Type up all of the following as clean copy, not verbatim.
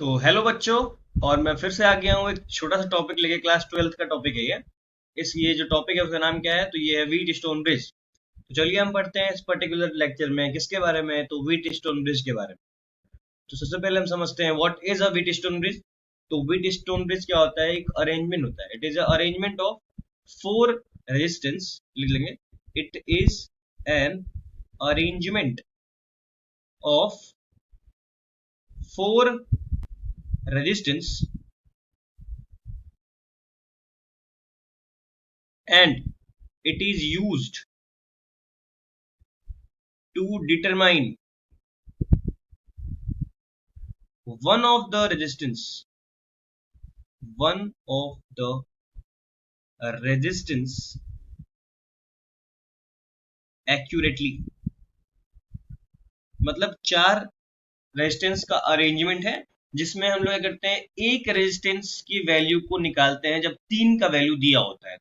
तो हेलो बच्चों। और मैं फिर से आ गया हूँ एक छोटा सा टॉपिक लेके। क्लास 12th का टॉपिक है ये। ये जो टॉपिक है उसका नाम क्या है? तो ये है व्हीट स्टोन ब्रिज। तो चलिए हम पढ़ते हैं इस पर्टिकुलर लेक्चर में किसके बारे में, तो व्हीट स्टोन ब्रिज के बारे में। तो सबसे पहले हम समझते हैं what is a wheat stone bridge. तो व्हीट स्टोन ब्रिज क्या होता है? एक अरेंजमेंट होता है। It is a arrangement of four resistance, लिख लेंगे। It is an arrangement of four resistance and it is used to determine one of the resistance one of the resistance accurately। मतलब चार रेजिस्टेंस का arrangement है जिसमें हम लोग क्या करते हैं, एक रेजिस्टेंस की वैल्यू को निकालते हैं जब तीन का वैल्यू दिया होता है।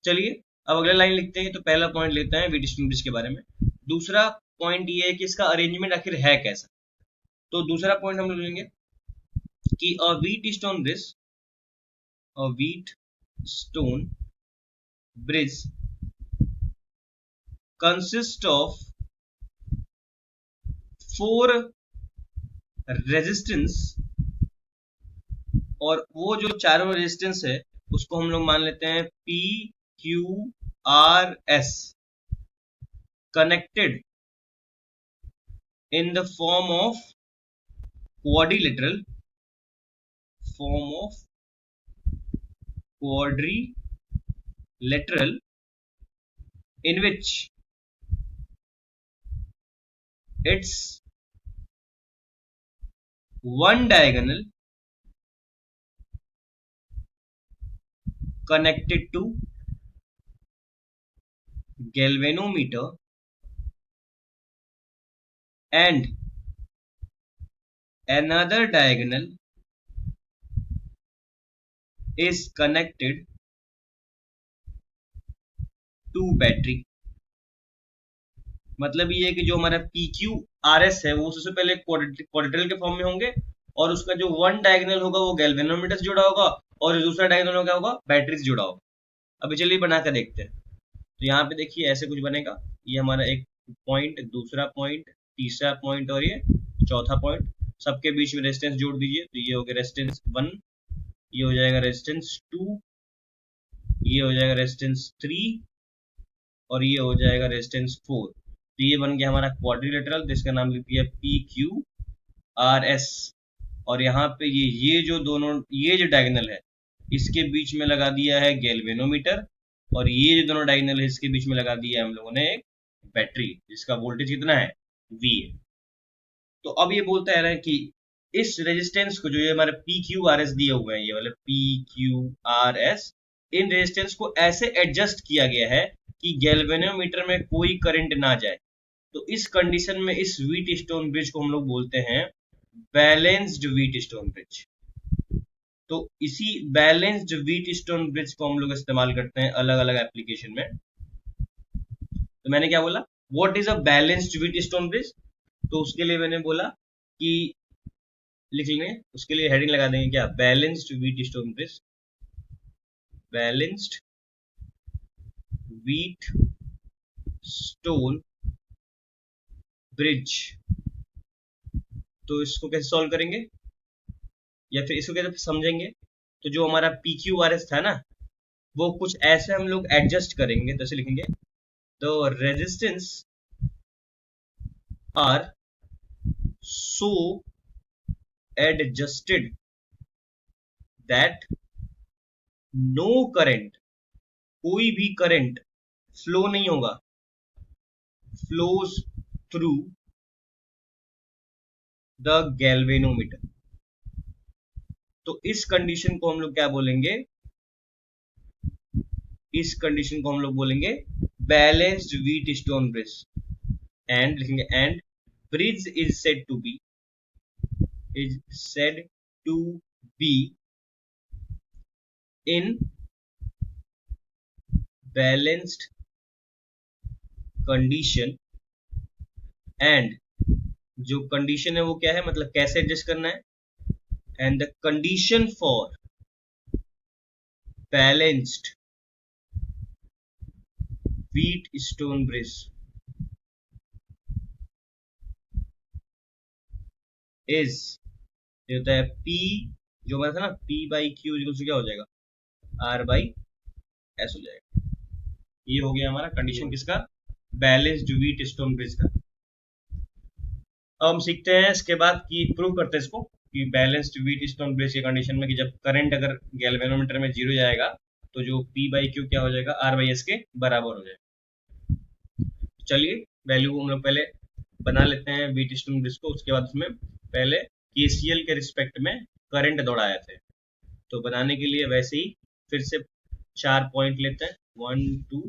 चलिए अब अगला लाइन लिखते हैं। तो पहला पॉइंट लेते हैं व्हीटस्टोन ब्रिज के बारे में। दूसरा पॉइंट ये है कि इसका अरेंजमेंट आखिर है कैसा। तो दूसरा पॉइंट हम लोग लेंगे कि a wheat stone bridge consists of four resistance। और वो जो चारों रेजिस्टेंस है उसको हम लोग मान लेते हैं P Q R S, connected in the quadrilateral form of quadrilateral in which its one diagonal connected to galvanometer and another diagonal is connected to battery। मतलब ये है कि जो हमारा पी क्यू आर एस है वो सबसे पहले क्वाड्रेटरल के फॉर्म में होंगे, और उसका जो वन डायगोनल होगा वो गैल्वेनोमीटर से जुड़ा होगा, और जो दूसरा डायगोनल क्या होगा, बैटरी से जुड़ा होगा। अभी चलिए बना कर देखते हैं। तो यहाँ पे देखिए ऐसे कुछ बनेगा। ये हमारा एक पॉइंट, दूसरा पॉइंट, तीसरा पॉइंट और ये चौथा पॉइंट। सबके बीच में रेजिस्टेंस जोड़ दीजिए। तो ये हो गया रेजिस्टेंस 1, ये हो जाएगा रेजिस्टेंस 2, ये हो जाएगा रेजिस्टेंस 3, और ये हो जाएगा रेजिस्टेंस 4। तो ये बन गया हमारा क्वाड्रिलेटरल, जिसका नाम लिख दिया पी क्यू आर एस। और यहाँ पे ये जो दोनों, ये जो डायगोनल है इसके बीच में लगा दिया है गैल्वेनोमीटर, और ये जो दोनों डायगोनल है इसके बीच में लगा दिया है हम लोगों ने एक बैटरी जिसका वोल्टेज कितना है, वी है। तो अब ये बोलता है ना कि इस रेजिस्टेंस को, जो ये हमारे पी क्यू आर एस दिए हुए हैं, ये वाले P Q R S, in resistance को ऐसे एडजस्ट किया गया है कि गैल्वेनोमीटर में कोई करंट ना जाए। तो इस कंडीशन में इस व्हीट स्टोन ब्रिज को हम लोग बोलते हैं बैलेंस्ड व्हीट स्टोन ब्रिज। तो इसी बैलेंस्ड व्हीट स्टोन ब्रिज को हम लोग इस्तेमाल करते हैं अलग अलग एप्लीकेशन में। तो मैंने क्या बोला, what is a balanced Wheatstone bridge. तो उसके लिए मैंने बोला कि लिख लेंगे, उसके लिए हेडिंग लगा देंगे क्या, balanced Wheatstone bridge. Balanced Wheatstone bridge. तो इसको कैसे सॉल्व करेंगे या फिर इसको कैसे समझेंगे? तो जो हमारा पी क्यू आर एस था ना, वो कुछ ऐसे हम लोग एडजस्ट करेंगे। तो ऐसे लिखेंगे, the resistance are so adjusted that no current, कोई भी करंट फ्लो नहीं होगा, फ्लोज थ्रू द गैल्वेनोमीटर। तो इस कंडीशन को हम लोग क्या बोलेंगे, इस कंडीशन को हम लोग बोलेंगे balanced Wheatstone bridge. And लिखेंगे, and bridge is said to be, is said to be in balanced condition and जो कंडीशन है वो क्या है, मतलब कैसे एडजस्ट करना है। And the condition for balanced Wheatstone bridge is, ये होता है पी, जो मैं था ना पी बाई क्यू क्या हो जाएगा, आर बाई एस हो जाएगा। ये हो गया हमारा कंडीशन किसका, बैलेंस्ड व्हीट स्टोन ब्रिज का। अब हम सीखते हैं इसके बाद कि प्रूव करते हैं इसको कि बैलेंस्ड व्हीट स्टोन ब्रिज की कंडीशन में कि जब करंट अगर गैल्वेनोमीटर में जीरो जाएगा तो जो पी बाई क्यू क्या हो जाएगा, आर बाई एस के बराबर हो जाएगा। चलिए वैल्यू हम लोग पहले बना लेते हैं व्हीट स्टोन ब्रिज को, उसके बाद उसमें पहले केसीएल के रिस्पेक्ट में करंट दौड़ाए थे। तो बनाने के लिए वैसे ही फिर से 4 पॉइंट लेते हैं, 1 2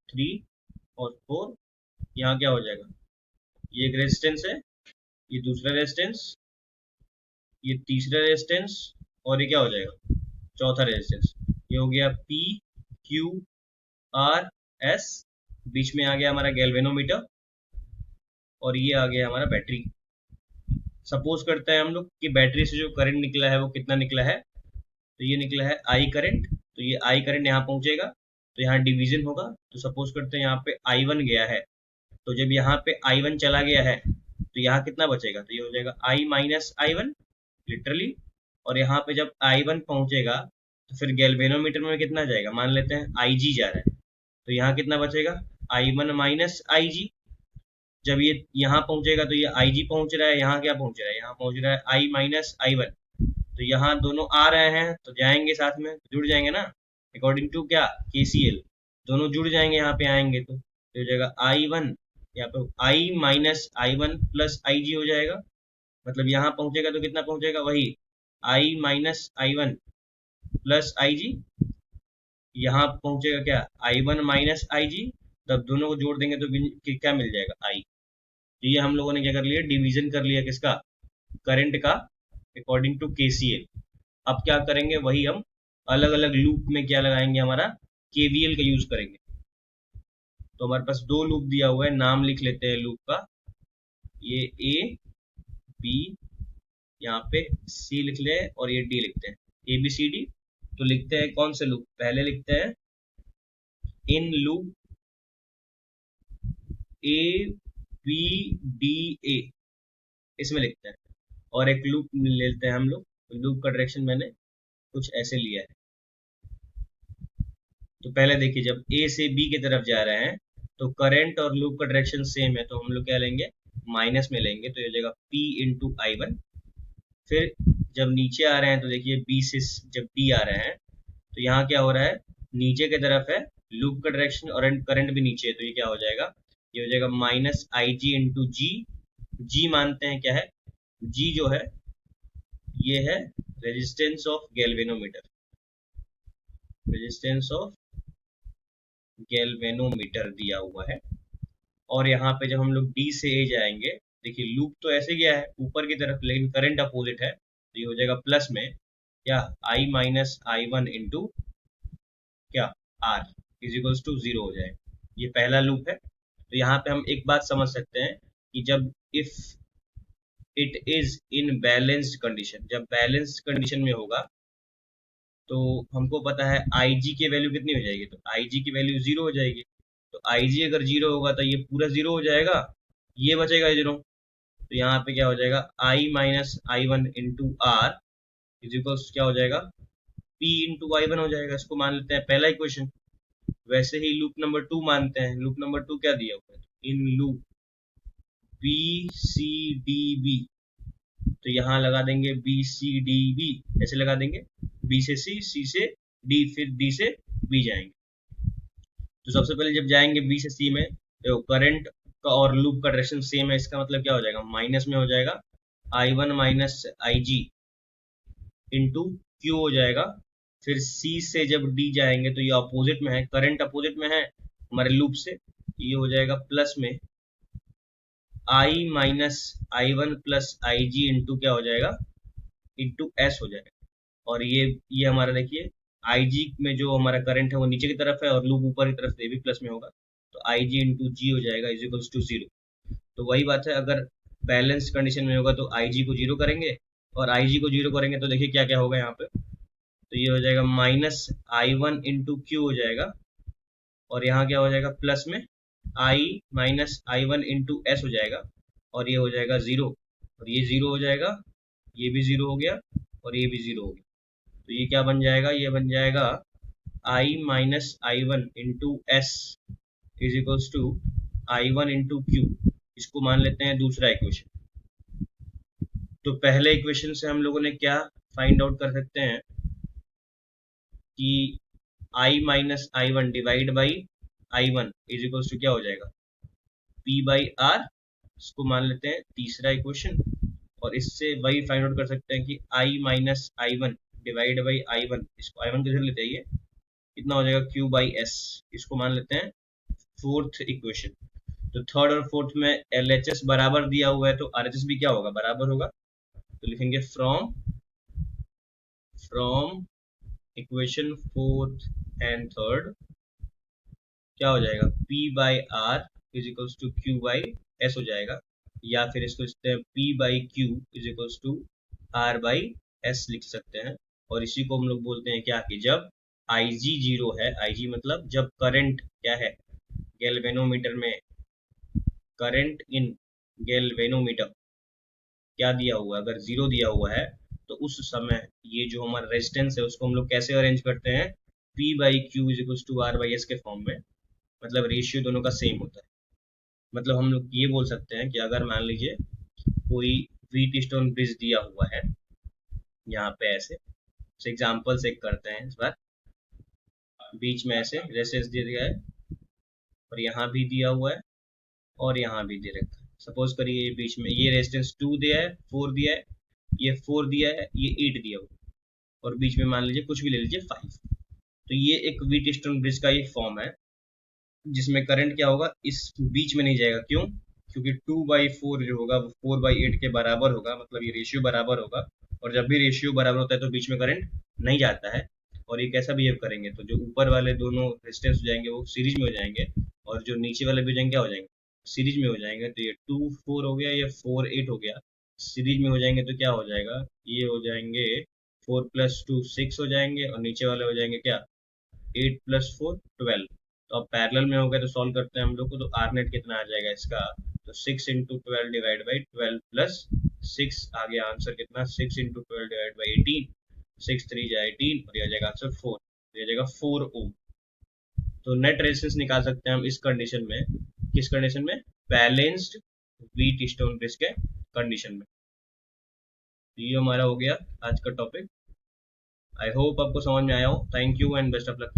3 और 4। यहाँ क्या हो जाएगा, ये एक रेजिस्टेंस है, ये दूसरा रेजिस्टेंस, ये तीसरा रेजिस्टेंस, और ये क्या हो जाएगा, चौथा रेजिस्टेंस। ये हो गया पी क्यू आर एस, बीच में आ गया हमारा गैल्वेनोमीटर, और ये आ गया हमारा बैटरी। सपोज करते हैं हम लोग कि बैटरी से जो करंट निकला है वो कितना निकला है, तो ये निकला है आई करंट। तो ये आई करंट यहाँ पहुंचेगा तो यहाँ डिवीजन होगा। तो सपोज करते हैं यहाँ पे आई वन गया है, तो जब यहाँ पे आई वन चला गया है तो यहाँ कितना बचेगा, तो ये हो जाएगा I minus I one literally. और यहाँ पे जब आई वन पहुंचेगा तो फिर गैल्वेनोमीटर में कितना जाएगा, मान लेते हैं आई जी जा रहा है, तो यहाँ कितना बचेगा, आई वन माइनस आई जी। जब ये यहाँ पहुंचेगा तो ये आई जी पहुंच रहा है, यहाँ क्या पहुंच रहा है, यहाँ पहुंच रहा है आई माइनस आई वन। तो यहाँ दोनों आ रहे हैं तो जाएंगे साथ में, जुड़ जाएंगे ना, अकॉर्डिंग टू क्या, केसीएल। दोनों जुड़ जाएंगे यहाँ पे आएंगे तो हो जाएगा आई वन, यहाँ पे आई minus I one plus I जी हो जाएगा। मतलब यहाँ पहुंचेगा तो कितना पहुंचेगा, वही आई minus I one plus I जी। यहाँ पहुंचेगा क्या, आई वन माइनस आई जी। तब दोनों को जोड़ देंगे तो क्या मिल जाएगा, आई। तो ये हम लोगों ने क्या कर लिया, डिवीजन कर लिया किसका, करंट का, अकॉर्डिंग टू केसीएल। अब क्या करेंगे, वही हम अलग अलग लूप में क्या लगाएंगे, हमारा केवीएल का यूज करेंगे। तो हमारे पास दो लूप दिया हुआ है, नाम लिख लेते हैं लूप का, ये ए बी, यहाँ पे सी लिख ले और ये डी लिखते हैं, ए बी सी डी। तो लिखते हैं कौन से लूप, पहले लिखते हैं in loop A B D A, इसमें लिखते हैं। और एक लूप लेते हैं हम लोग, लूप का डायरेक्शन मैंने कुछ ऐसे लिया है। तो पहले देखिए जब ए से बी की तरफ जा रहे हैं तो करंट और लूप का डायरेक्शन सेम है, तो हम लोग क्या लेंगे, माइनस में लेंगे, तो ये हो जाएगा P इंटू आई वन। फिर जब नीचे आ रहे हैं तो देखिए बी से जब डी आ रहे हैं तो यहाँ क्या हो रहा है, नीचे की तरफ है लूप का डायरेक्शन और करंट भी नीचे है, तो ये क्या हो जाएगा, ये हो जाएगा माइनस आई जी इंटू जी। जी मानते हैं क्या है, जी जो है ये है resistance of galvanometer, resistance of galvanometer दिया हुआ है। और यहाँ पे जब हम लोग डी से ए जाएंगे, देखिए लूप तो ऐसे गया है ऊपर की तरफ, लेकिन करंट अपोजिट है, तो ये हो जाएगा प्लस में क्या, I minus I one into क्या, R is equals to zero हो जाएगा। ये पहला लूप है। तो यहाँ पे हम एक बात समझ सकते हैं कि जब if it is in balanced condition, जब बैलेंस्ड कंडीशन में होगा तो हमको पता है आई जी की वैल्यू कितनी हो जाएगी, तो आई जी की वैल्यू जीरो हो जाएगी। तो आई जी अगर जीरो होगा तो ये पूरा जीरो हो जाएगा, ये बचेगा जीरो। तो यहाँ पे क्या हो जाएगा, I minus I one into R is equals क्या हो जाएगा, पी इंटू आई वन हो जाएगा। इसको मान लेते हैं पहला इक्वेशन। वैसे ही लूप नंबर 2 मानते हैं, लूप नंबर 2 क्या दिया हुआ है, in loop B C D B, तो यहाँ लगा देंगे बी सी डी बी, ऐसे लगा देंगे, बी से सी से डी, फिर डी से बी जाएंगे। तो सबसे पहले जब जाएंगे बी से सी में तो करंट का और लूप का डायरेक्शन सेम है, इसका मतलब क्या हो जाएगा, माइनस में हो जाएगा I one minus I G into Q हो जाएगा। फिर सी से जब डी जाएंगे तो ये अपोजिट में है, करंट अपोजिट में है हमारे लूप से, ये हो जाएगा प्लस में I minus I one plus I G into क्या हो जाएगा, इंटू एस हो जाएगा। और ये हमारा देखिए आई जी में जो हमारा करंट है वो नीचे की तरफ है और लूप ऊपर की तरफ से भी प्लस में होगा, तो आई जी इंटू जी हो जाएगा इज इक्वल्स टू जीरो। तो वही बात है, अगर बैलेंस कंडीशन में होगा तो आई जी को जीरो करेंगे, और आई जी को जीरो करेंगे तो देखिए क्या क्या होगा यहाँ पे। तो ये हो जाएगा minus I one into Q हो जाएगा, और यहाँ क्या हो जाएगा प्लस में I minus I one into S हो जाएगा, और ये हो जाएगा जीरो, और ये जीरो हो जाएगा, ये भी जीरो हो गया, और ये भी जीरो हो गया। तो ये क्या बन जाएगा, ये बन जाएगा I minus I one into S is equals to I one into Q. इसको मान लेते हैं दूसरा इक्वेशन। तो पहले इक्वेशन से हम लोगों ने क्या फाइंड आउट कर सकते हैं कि I minus I one divide by I one is equals to क्या हो जाएगा, पी बाई आर। इसको मान लेते हैं तीसरा इक्वेशन, और इससे वही फाइंड आउट कर सकते हैं कि I minus I one divide by I one, इसको आई वन किधर लेते हैं, ये कितना हो जाएगा क्यू बाई एस। इसको मान लेते हैं फोर्थ इक्वेशन। तो थर्ड और फोर्थ में एल एच एस बराबर दिया हुआ है, तो आर एच एस भी क्या होगा, बराबर होगा। तो लिखेंगे from equation fourth and third क्या हो जाएगा, P by R is equals to Q by S हो जाएगा, या फिर इसको लिखते हैं P by Q is equals to R by S लिख सकते हैं। और इसी को हम लोग बोलते हैं क्या, कि जब IG जीरो है, IG मतलब जब करंट क्या है गैल्वेनोमीटर में, करंट इन गैल्वेनोमीटर क्या दिया हुआ है, अगर जीरो दिया हुआ है तो उस समय ये जो हमारा रेजिस्टेंस है उसको हम लोग कैसे अरेंज करते हैं, P by Q is equals to R by S के फॉर्म में। मतलब रेशियो दोनों का सेम होता है। मतलब हम लोग ये बोल सकते हैं कि अगर मान लीजिए कोई व्हीट स्टोन ब्रिज दिया हुआ है यहाँ पे ऐसे, एग्जाम्पल से करते हैं इस बार, बीच में ऐसे रेसेस दे दिया है, और यहाँ भी दिया हुआ है, और यहाँ भी दे रखा है। सपोज करिए बीच में ये रेजिस्टेंस 2 दिया है, 4 दिया है, ये 4 दिया है, ये 8 दिया हुआ है, और बीच में मान लीजिए कुछ भी ले लीजिए 5। तो ये एक व्हीट स्टोन ब्रिज का ये फॉर्म है, जिसमें करंट क्या होगा, इस बीच में नहीं जाएगा। क्यों, क्योंकि 2/4 जो होगा वो 4/8 के बराबर होगा, मतलब ये रेशियो बराबर होगा, और जब भी रेशियो बराबर होता है तो बीच में करंट नहीं जाता है। और ये कैसा बिहेव करेंगे, तो जो ऊपर वाले दोनों रेजिस्टेंस हो जाएंगे वो सीरीज में हो जाएंगे, और जो नीचे वाले भी हो जाएंगे क्या हो जाएंगे, सीरीज में हो जाएंगे। तो ये 2/4 हो गया, ये 4/8 हो गया, सीरीज में हो जाएंगे तो क्या हो जाएगा, ये हो जाएंगे 4 + 2 6 हो जाएंगे, और नीचे वाले हो जाएंगे क्या, 8 + 4 12। तो अब पैरेलल में हो गया तो सॉल्व करते हैं हम लोग को, तो आर नेट कितना आ जाएगा इसका, तो 6 × 12 डिवाइड बाई 12 + 6 आ गया आंसर कितना, 6 × 12 डिवाइड बाई 18, 6 3 जा 18, और यह जाएगा आंसर 4, तो यह जाएगा 4 ओम। तो नेट रेजिस्टेंस निकाल सकते हैं हम इस कंडीशन में, किस कंडीशन में, बैलेंस्ड व्हीट स्टोन ब्रिज के कंडीशन में। तो ये हमारा हो गया आज का टॉपिक। आई होप आपको समझ में आया हो। Thank you and best of luck.